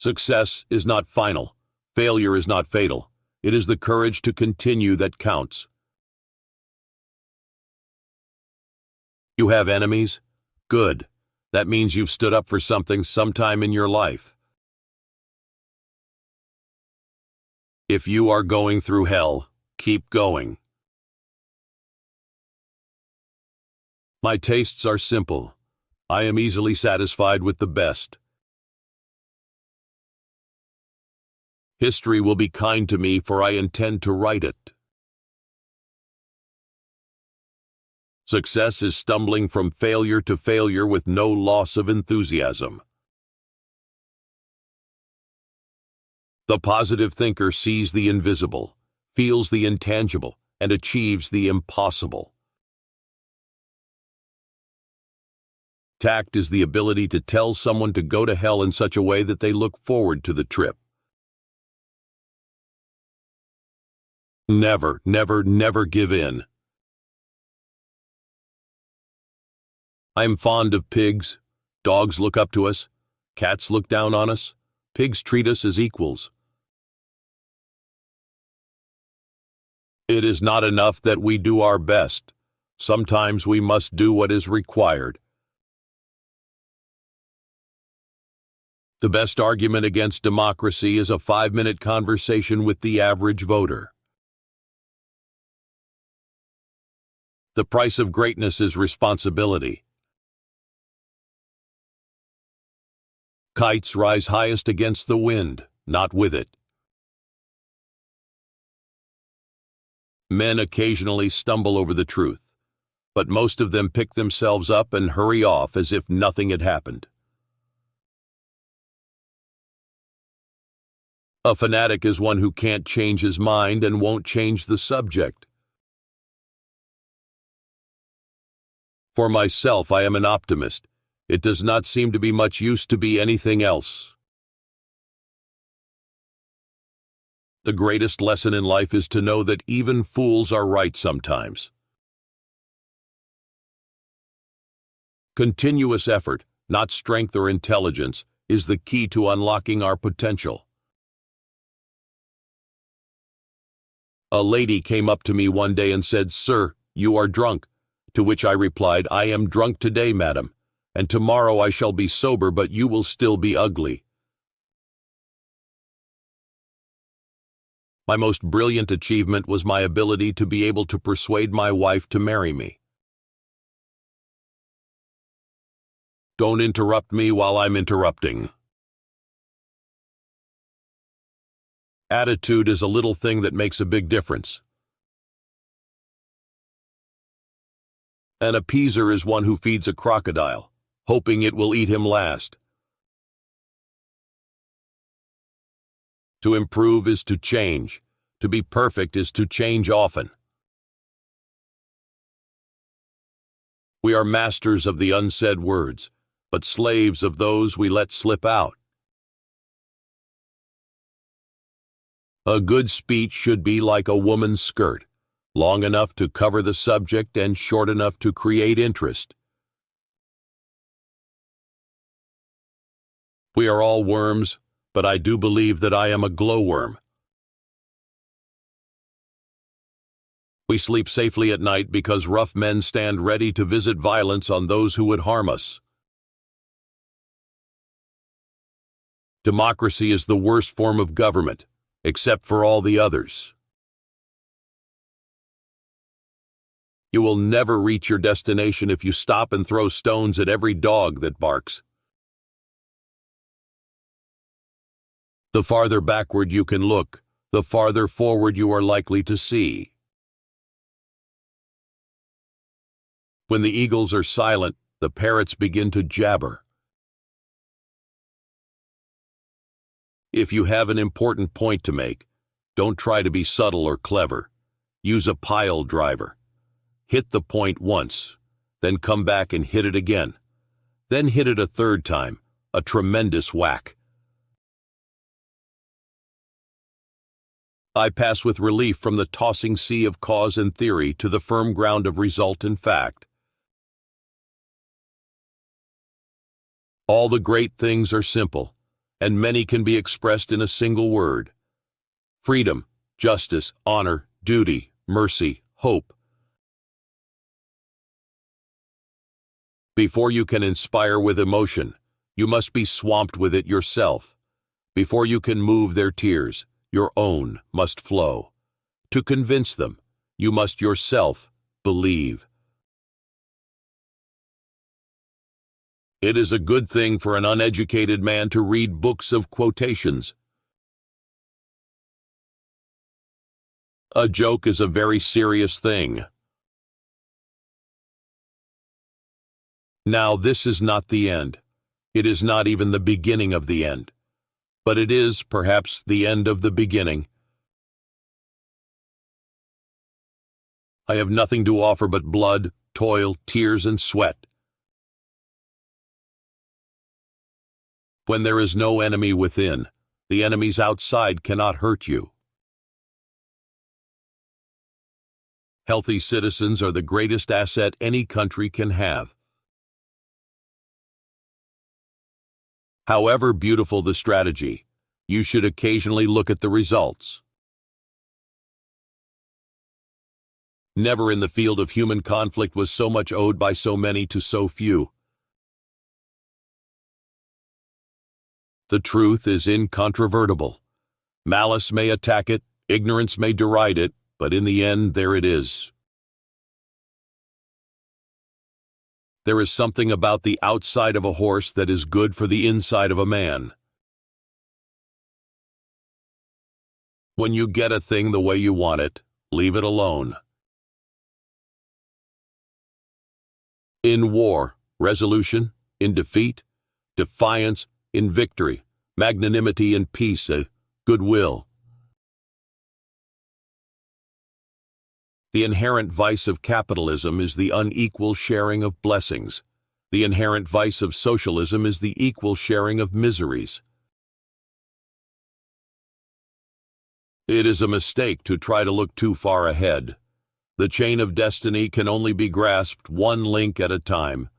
Success is not final. Failure is not fatal. It is the courage to continue that counts. You have enemies? Good. That means you've stood up for something sometime in your life. If you are going through hell, keep going. My tastes are simple. I am easily satisfied with the best. History will be kind to me, for I intend to write it. Success is stumbling from failure to failure with no loss of enthusiasm. The positive thinker sees the invisible, feels the intangible, and achieves the impossible. Tact is the ability to tell someone to go to hell in such a way that they look forward to the trip. Never, never, never give in. I am fond of pigs. Dogs look up to us. Cats look down on us. Pigs treat us as equals. It is not enough that we do our best. Sometimes we must do what is required. The best argument against democracy is a 5-minute conversation with the average voter. The price of greatness is responsibility. Kites rise highest against the wind, not with it. Men occasionally stumble over the truth, but most of them pick themselves up and hurry off as if nothing had happened. A fanatic is one who can't change his mind and won't change the subject. For myself, I am an optimist. It does not seem to be much use to be anything else. The greatest lesson in life is to know that even fools are right sometimes. Continuous effort, not strength or intelligence, is the key to unlocking our potential. A lady came up to me one day and said, "Sir, you are drunk." To which I replied, "I am drunk today, madam, and tomorrow I shall be sober, but you will still be ugly." My most brilliant achievement was my ability to be able to persuade my wife to marry me. Don't interrupt me while I'm interrupting. Attitude is a little thing that makes a big difference. An appeaser is one who feeds a crocodile, hoping it will eat him last. To improve is to change. To be perfect is to change often. We are masters of the unsaid words, but slaves of those we let slip out. A good speech should be like a woman's skirt, long enough to cover the subject and short enough to create interest. We are all worms, but I do believe that I am a glowworm. We sleep safely at night because rough men stand ready to visit violence on those who would harm us. Democracy is the worst form of government, except for all the others. You will never reach your destination if you stop and throw stones at every dog that barks. The farther backward you can look, the farther forward you are likely to see. When the eagles are silent, the parrots begin to jabber. If you have an important point to make, don't try to be subtle or clever. Use a pile driver. Hit the point once, then come back and hit it again. Then hit it a third time, a tremendous whack. I pass with relief from the tossing sea of cause and theory to the firm ground of result and fact. All the great things are simple, and many can be expressed in a single word: freedom, justice, honor, duty, mercy, hope. Before you can inspire with emotion, you must be swamped with it yourself. Before you can move their tears, your own must flow. To convince them, you must yourself believe. It is a good thing for an uneducated man to read books of quotations. A joke is a very serious thing. Now, this is not the end. It is not even the beginning of the end. But it is, perhaps, the end of the beginning. I have nothing to offer but blood, toil, tears, and sweat. When there is no enemy within, the enemies outside cannot hurt you. Healthy citizens are the greatest asset any country can have. However beautiful the strategy, you should occasionally look at the results. Never in the field of human conflict was so much owed by so many to so few. The truth is incontrovertible. Malice may attack it, ignorance may deride it, but in the end, there it is. There is something about the outside of a horse that is good for the inside of a man. When you get a thing the way you want it, leave it alone. In war, resolution; in defeat, defiance; in victory, magnanimity; in peace, goodwill. The inherent vice of capitalism is the unequal sharing of blessings. The inherent vice of socialism is the equal sharing of miseries. It is a mistake to try to look too far ahead. The chain of destiny can only be grasped one link at a time.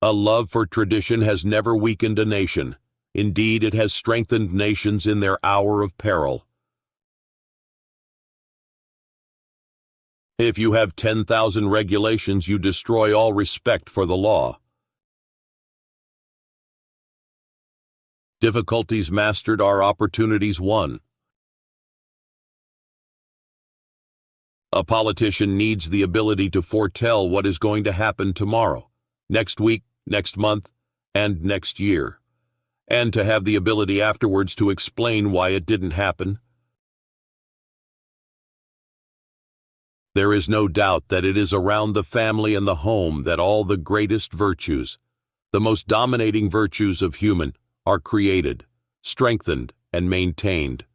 A love for tradition has never weakened a nation. Indeed, it has strengthened nations in their hour of peril. If you have 10,000 regulations, you destroy all respect for the law. Difficulties mastered are opportunities won. A politician needs the ability to foretell what is going to happen tomorrow, next week, next month, and next year, and to have the ability afterwards to explain why it didn't happen. There is no doubt that it is around the family and the home that all the greatest virtues, the most dominating virtues of human, are created, strengthened, and maintained.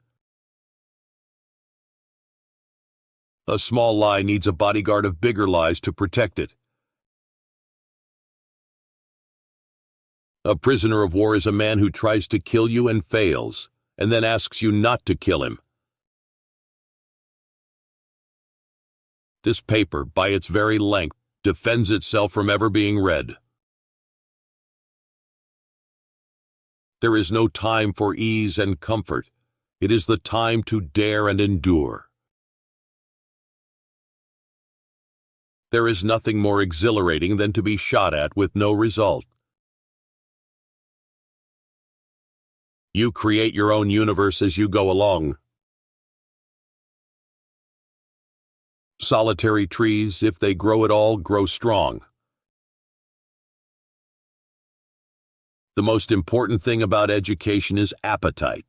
A small lie needs a bodyguard of bigger lies to protect it. A prisoner of war is a man who tries to kill you and fails, and then asks you not to kill him. This paper, by its very length, defends itself from ever being read. There is no time for ease and comfort. It is the time to dare and endure. There is nothing more exhilarating than to be shot at with no result. You create your own universe as you go along. Solitary trees, if they grow at all, grow strong. The most important thing about education is appetite.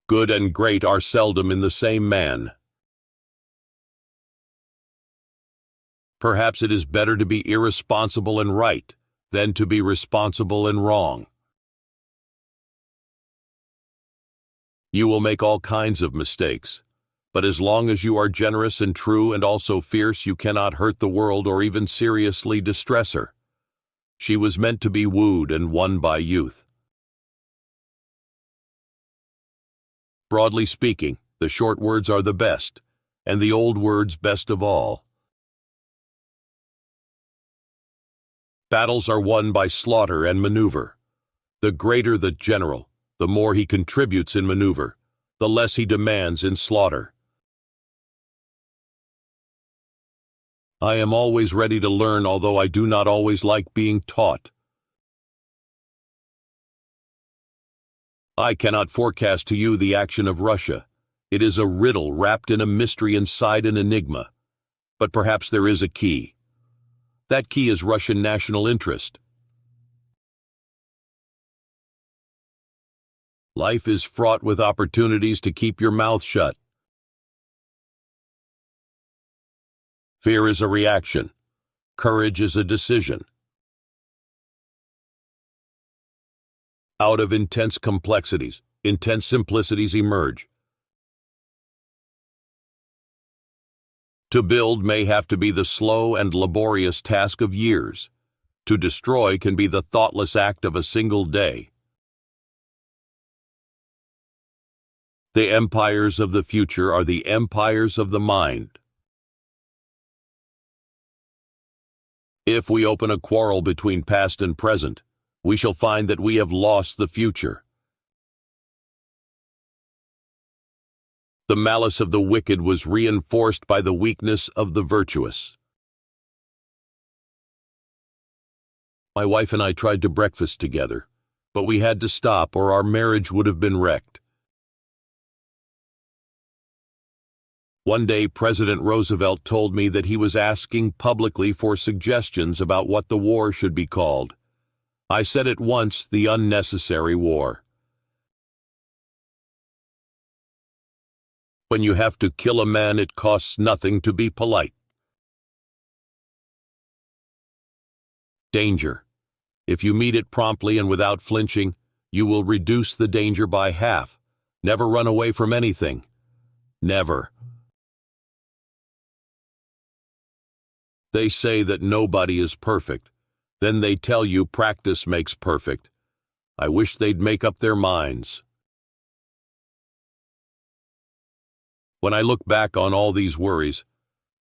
Good and great are seldom in the same man. Perhaps it is better to be irresponsible and right than to be responsible and wrong. You will make all kinds of mistakes, but as long as you are generous and true and also fierce, you cannot hurt the world or even seriously distress her. She was meant to be wooed and won by youth. Broadly speaking, the short words are the best, and the old words best of all. Battles are won by slaughter and maneuver. The greater the general, the more he contributes in maneuver, the less he demands in slaughter. I am always ready to learn, although I do not always like being taught. I cannot forecast to you the action of Russia. It is a riddle wrapped in a mystery inside an enigma. But perhaps there is a key. That key is Russian national interest. Life is fraught with opportunities to keep your mouth shut. Fear is a reaction. Courage is a decision. Out of intense complexities, intense simplicities emerge. To build may have to be the slow and laborious task of years. To destroy can be the thoughtless act of a single day. The empires of the future are the empires of the mind. If we open a quarrel between past and present, we shall find that we have lost the future. The malice of the wicked was reinforced by the weakness of the virtuous. My wife and I tried to breakfast together, but we had to stop or our marriage would have been wrecked. One day, President Roosevelt told me that he was asking publicly for suggestions about what the war should be called. I said at once, the unnecessary war. When you have to kill a man, it costs nothing to be polite. Danger. If you meet it promptly and without flinching, you will reduce the danger by half. Never run away from anything. Never. They say that nobody is perfect. Then they tell you practice makes perfect. I wish they'd make up their minds. When I look back on all these worries,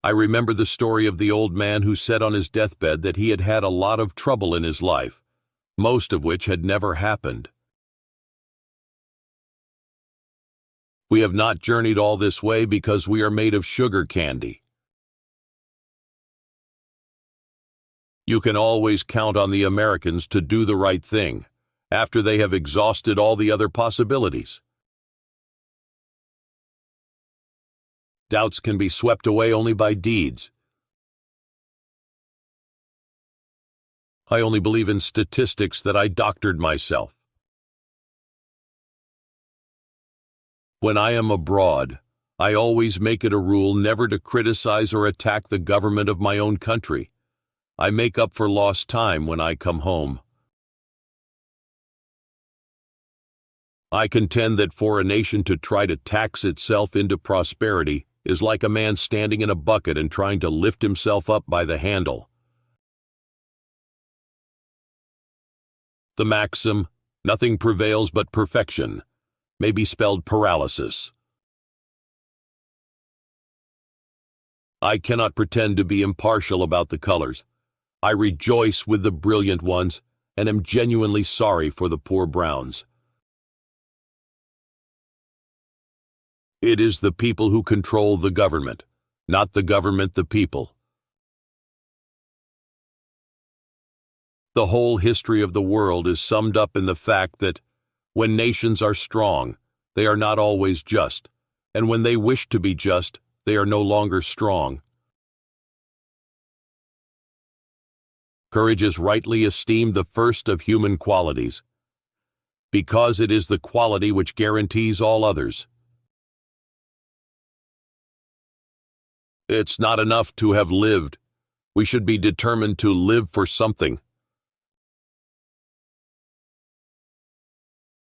I remember the story of the old man who said on his deathbed that he had had a lot of trouble in his life, most of which had never happened. We have not journeyed all this way because we are made of sugar candy. You can always count on the Americans to do the right thing, after they have exhausted all the other possibilities. Doubts can be swept away only by deeds. I only believe in statistics that I doctored myself. When I am abroad, I always make it a rule never to criticize or attack the government of my own country. I make up for lost time when I come home. I contend that for a nation to try to tax itself into prosperity is like a man standing in a bucket and trying to lift himself up by the handle. The maxim, "Nothing prevails but perfection," may be spelled paralysis. I cannot pretend to be impartial about the colors. I rejoice with the brilliant ones and am genuinely sorry for the poor browns. It is the people who control the government, not the government the people. The whole history of the world is summed up in the fact that, when nations are strong, they are not always just, and when they wish to be just, they are no longer strong. Courage is rightly esteemed the first of human qualities, because it is the quality which guarantees all others. It's not enough to have lived. We should be determined to live for something.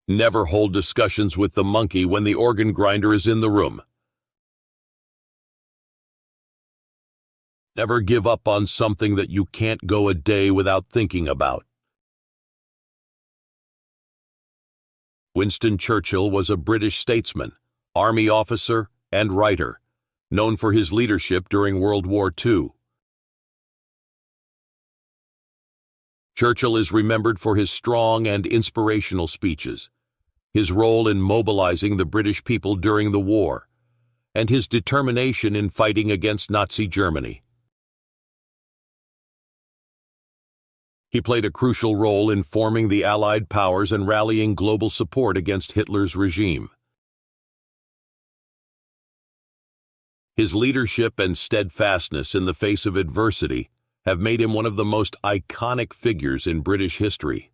Never hold discussions with the monkey when the organ grinder is in the room. Never give up on something that you can't go a day without thinking about. Winston Churchill was a British statesman, army officer, and writer, known for his leadership during World War II. Churchill is remembered for his strong and inspirational speeches, his role in mobilizing the British people during the war, and his determination in fighting against Nazi Germany. He played a crucial role in forming the Allied powers and rallying global support against Hitler's regime. His leadership and steadfastness in the face of adversity have made him one of the most iconic figures in British history.